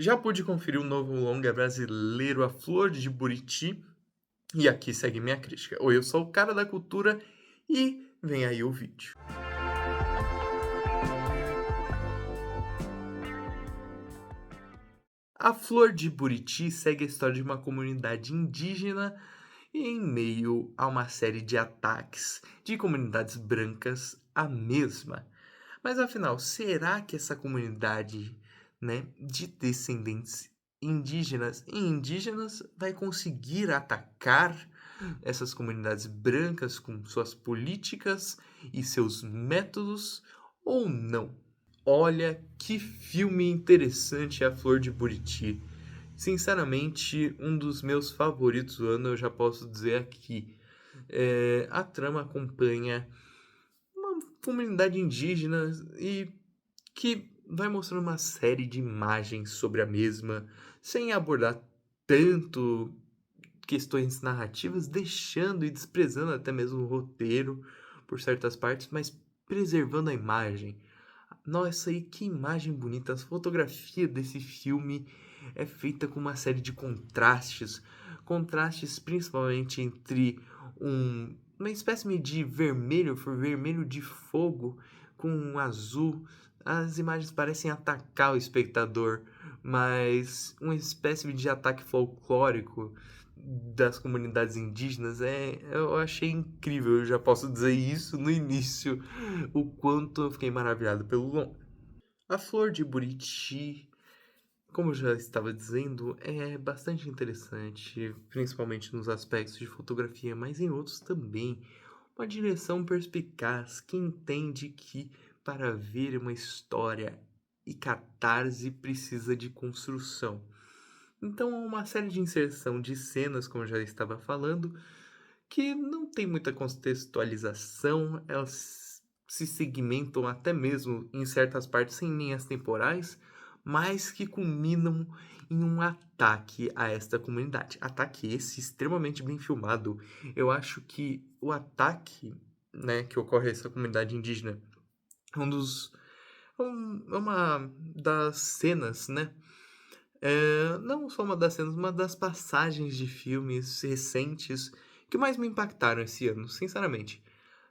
Já pude conferir o novo longa brasileiro A Flor de Buriti, e aqui segue minha crítica. Oi, eu sou o cara da cultura e vem aí o vídeo. A Flor de Buriti segue a história de uma comunidade indígena em meio a uma série de ataques de comunidades brancas à mesma. Mas afinal, será que essa comunidade, né, de descendentes indígenas e indígenas vai conseguir atacar essas comunidades brancas com suas políticas e seus métodos ou não? Olha que filme interessante, A Flor de Buriti. Sinceramente, um dos meus favoritos do ano, eu já posso dizer aqui. A trama acompanha uma comunidade indígena e que vai mostrando uma série de imagens sobre a mesma, sem abordar tanto questões narrativas, deixando e desprezando até mesmo o roteiro por certas partes, mas preservando a imagem. Nossa, e que imagem bonita! A fotografia desse filme é feita com uma série de contrastes, contrastes principalmente entre uma espécie de vermelho, vermelho de fogo com um azul. As imagens parecem atacar o espectador, mas uma espécie de ataque folclórico das comunidades indígenas eu achei incrível, eu já posso dizer isso no início, o quanto eu fiquei maravilhado pelo longa. A Flor de Buriti, como eu já estava dizendo, é bastante interessante, principalmente nos aspectos de fotografia, mas em outros também. Uma direção perspicaz que entende que para ver uma história e catarse precisa de construção. Então, há uma série de inserção de cenas, como eu já estava falando, que não tem muita contextualização, elas se segmentam até mesmo em certas partes em linhas temporais, mas que culminam em um ataque a esta comunidade. Ataque esse extremamente bem filmado. Eu acho que o ataque, né, que ocorre a essa comunidade indígena é é uma das cenas, né, não só uma das cenas, uma das passagens de filmes recentes que mais me impactaram esse ano, sinceramente.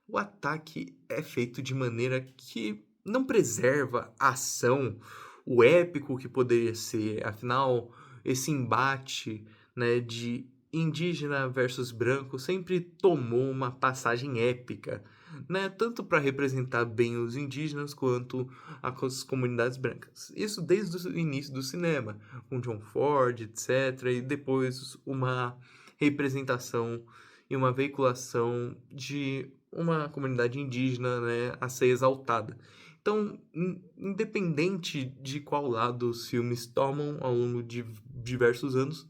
O ataque é feito de maneira que não preserva a ação, o épico que poderia ser. Afinal, esse embate, né, de indígena versus branco sempre tomou uma passagem épica, né, tanto para representar bem os indígenas quanto as comunidades brancas. Isso desde o início do cinema, com John Ford, etc., e depois uma representação e uma veiculação de uma comunidade indígena, né, a ser exaltada. Então, independente de qual lado os filmes tomam ao longo de diversos anos,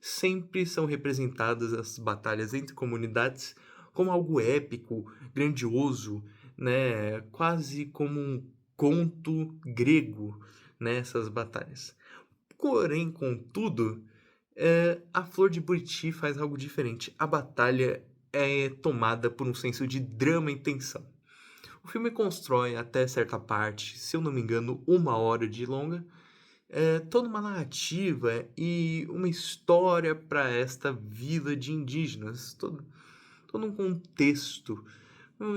sempre são representadas as batalhas entre comunidades como algo épico, grandioso, né, quase como um conto grego nessas batalhas. Porém, contudo, a Flor de Buriti faz algo diferente. A batalha é tomada por um senso de drama e tensão. O filme constrói até certa parte, se eu não me engano, 1 hora de longa, toda uma narrativa e uma história para esta vila de indígenas, todo um contexto,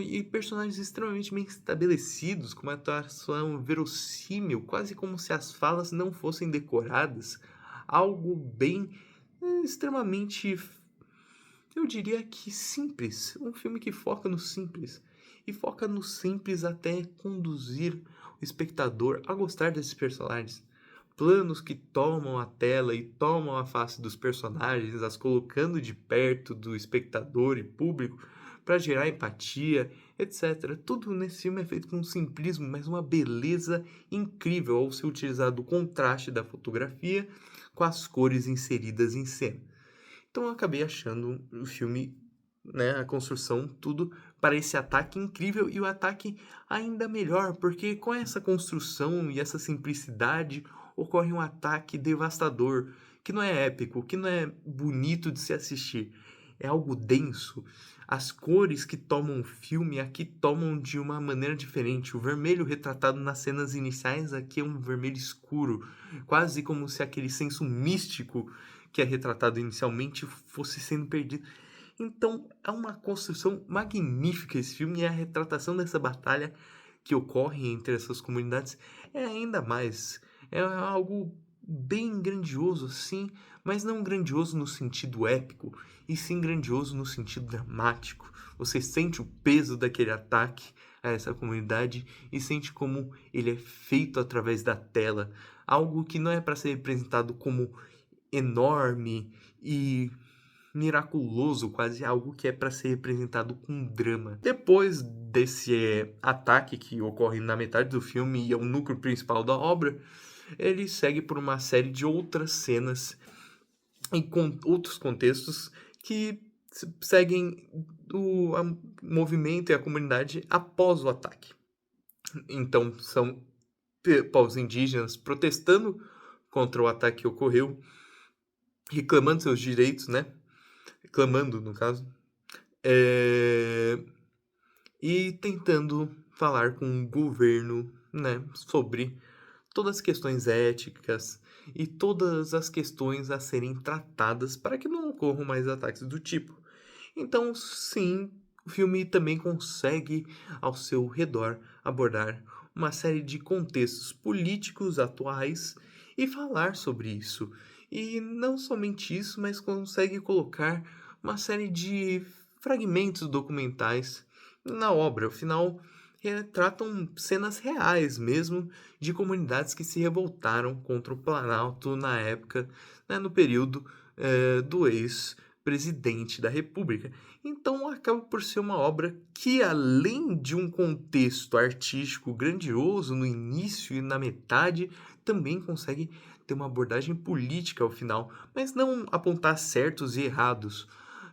e personagens extremamente bem estabelecidos, com uma atuação verossímil, quase como se as falas não fossem decoradas, algo bem, extremamente, eu diria que simples, um filme que foca no simples, e foca no simples até conduzir o espectador a gostar desses personagens. Planos que tomam a tela e tomam a face dos personagens, as colocando de perto do espectador e público para gerar empatia, etc. Tudo nesse filme é feito com um simplismo, mas uma beleza incrível ao ser utilizado o contraste da fotografia com as cores inseridas em cena. Então eu acabei achando o filme, né, a construção, tudo para esse ataque incrível e o ataque ainda melhor, porque com essa construção e essa simplicidade ocorre um ataque devastador, que não é épico, que não é bonito de se assistir. é algo denso. As cores que tomam o filme aqui tomam de uma maneira diferente. O vermelho retratado nas cenas iniciais aqui é um vermelho escuro, quase como se aquele senso místico que é retratado inicialmente fosse sendo perdido. Então, é uma construção magnífica esse filme e a retratação dessa batalha que ocorre entre essas comunidades é ainda mais. É algo bem grandioso, sim, mas não grandioso no sentido épico, e sim grandioso no sentido dramático. Você sente o peso daquele ataque a essa comunidade e sente como ele é feito através da tela. Algo que não é para ser representado como enorme e miraculoso, quase algo que é para ser representado com drama. Depois desse ataque que ocorre na metade do filme e é o núcleo principal da obra, ele segue por uma série de outras cenas e com outros contextos que seguem o movimento e a comunidade após o ataque. Então, são povos indígenas protestando contra o ataque que ocorreu, reclamando seus direitos, né? Reclamando, no caso, eh, e tentando falar com o governo, né, sobre todas as questões éticas e todas as questões a serem tratadas para que não ocorram mais ataques do tipo. Então, sim, o filme também consegue, ao seu redor, abordar uma série de contextos políticos atuais e falar sobre isso. E não somente isso, mas consegue colocar uma série de fragmentos documentais na obra. Afinal, retratam cenas reais mesmo de comunidades que se revoltaram contra o Planalto na época, né, no período do ex-presidente da República. Então acaba por ser uma obra que, além de um contexto artístico grandioso no início e na metade, também consegue ter uma abordagem política ao final, mas não apontar certos e errados,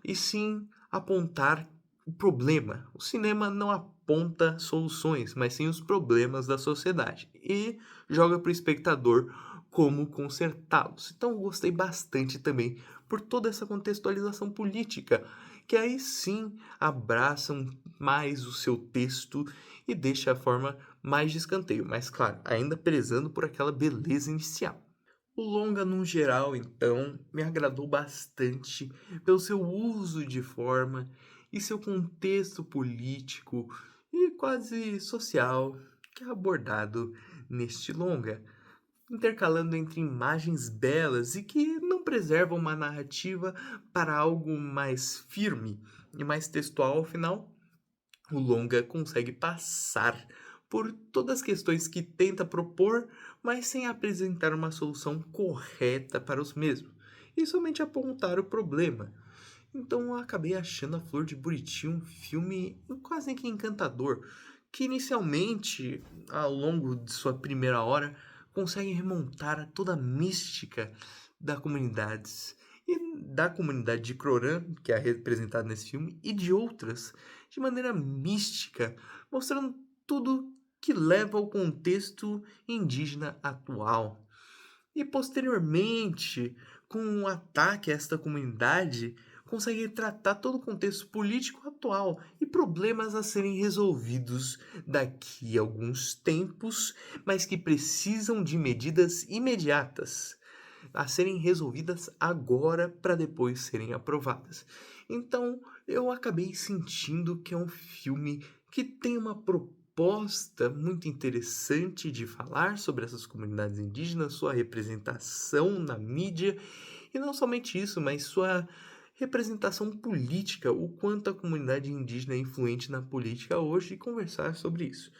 e sim apontar o problema. O cinema não aponta soluções, mas sim os problemas da sociedade e joga para o espectador como consertá-los. Então eu gostei bastante também por toda essa contextualização política, que aí sim abraçam mais o seu texto e deixa a forma mais de escanteio, mas claro, ainda prezando por aquela beleza inicial. O longa, no geral, então, me agradou bastante pelo seu uso de forma e seu contexto político e quase social que é abordado neste longa, intercalando entre imagens belas e que não preservam uma narrativa para algo mais firme e mais textual. Ao final, o longa consegue passar por todas as questões que tenta propor, mas sem apresentar uma solução correta para os mesmos, e somente apontar o problema. Então eu acabei achando A Flor de Buriti um filme quase que encantador, que inicialmente, ao longo de sua primeira hora, consegue remontar a toda a mística da comunidades e da comunidade de Croran, que é representada nesse filme, e de outras, de maneira mística, mostrando tudo que leva ao contexto indígena atual. E posteriormente, com o ataque a esta comunidade, consegue tratar todo o contexto político atual e problemas a serem resolvidos daqui a alguns tempos, mas que precisam de medidas imediatas a serem resolvidas agora para depois serem aprovadas. Então, eu acabei sentindo que é um filme que tem uma proposta muito interessante de falar sobre essas comunidades indígenas, sua representação na mídia, e não somente isso, mas sua representação política, o quanto a comunidade indígena é influente na política hoje, e conversar sobre isso.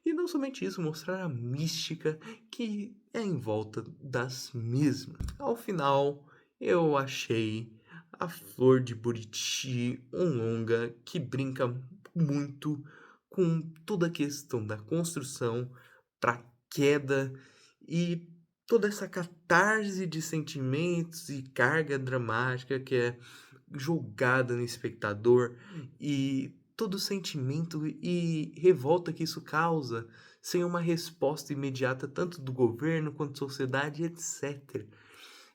E não somente isso, mostrar a mística que é em volta das mesmas. Ao final, eu achei A Flor de Buriti um longa que brinca muito com toda a questão da construção para queda e toda essa catarse de sentimentos e carga dramática que é jogada no espectador e todo o sentimento e revolta que isso causa sem uma resposta imediata tanto do governo quanto da sociedade, etc.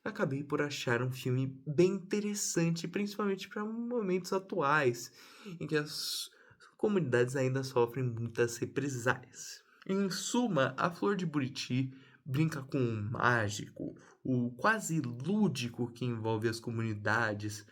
acabei por achar um filme bem interessante, principalmente para momentos atuais, em que as comunidades ainda sofrem muitas represálias. Em suma, A Flor de Buriti brinca com o mágico, o quase lúdico que envolve as comunidades,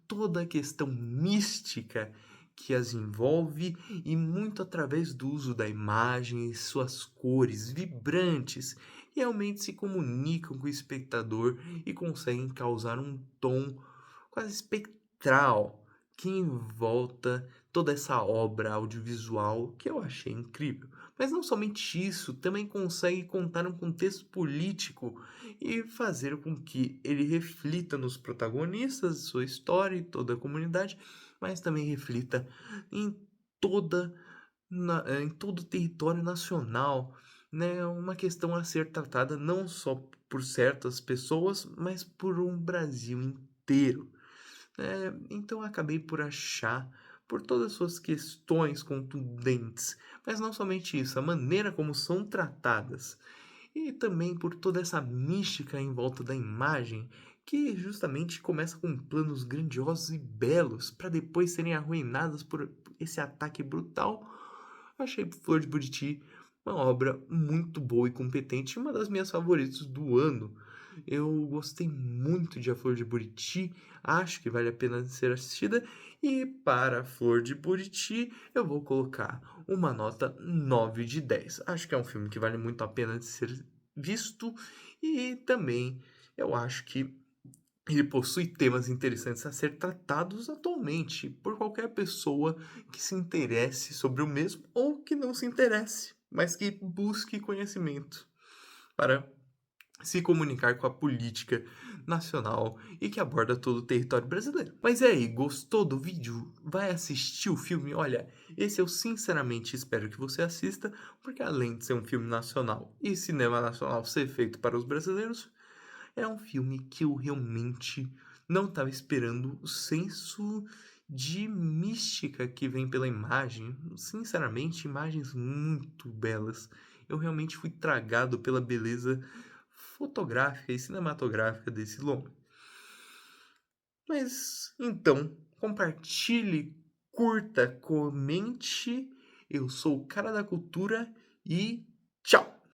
toda a questão mística que as envolve e muito através do uso da imagem e suas cores vibrantes realmente se comunicam com o espectador e conseguem causar um tom quase espectral que envolta toda essa obra audiovisual que eu achei incrível. Mas não somente isso, também consegue contar um contexto político e fazer com que ele reflita nos protagonistas, sua história e toda a comunidade, mas também reflita em toda em todo o território nacional, né, uma questão a ser tratada não só por certas pessoas, mas por um Brasil inteiro. Então eu acabei por achar, por todas as suas questões contundentes, mas não somente isso, a maneira como são tratadas, e também por toda essa mística em volta da imagem, que justamente começa com planos grandiosos e belos, para depois serem arruinados por esse ataque brutal. Achei Flor de Buriti uma obra muito boa e competente, uma das minhas favoritas do ano. Eu gostei muito de A Flor de Buriti, acho que vale a pena ser assistida. E para A Flor de Buriti, eu vou colocar uma nota 9 de 10. Acho que é um filme que vale muito a pena de ser visto e também eu acho que ele possui temas interessantes a ser tratados atualmente por qualquer pessoa que se interesse sobre o mesmo ou que não se interesse, mas que busque conhecimento para se comunicar com a política nacional e que aborda todo o território brasileiro. Mas e aí, gostou do vídeo? Vai assistir o filme? Olha, esse eu sinceramente espero que você assista, porque além de ser um filme nacional e cinema nacional ser feito para os brasileiros, é um filme que eu realmente não estava esperando o senso de mística que vem pela imagem. Sinceramente, imagens muito belas. Eu realmente fui tragado pela beleza fotográfica e cinematográfica desse longa. Mas então, compartilhe, curta, comente. Eu sou o cara da cultura e tchau!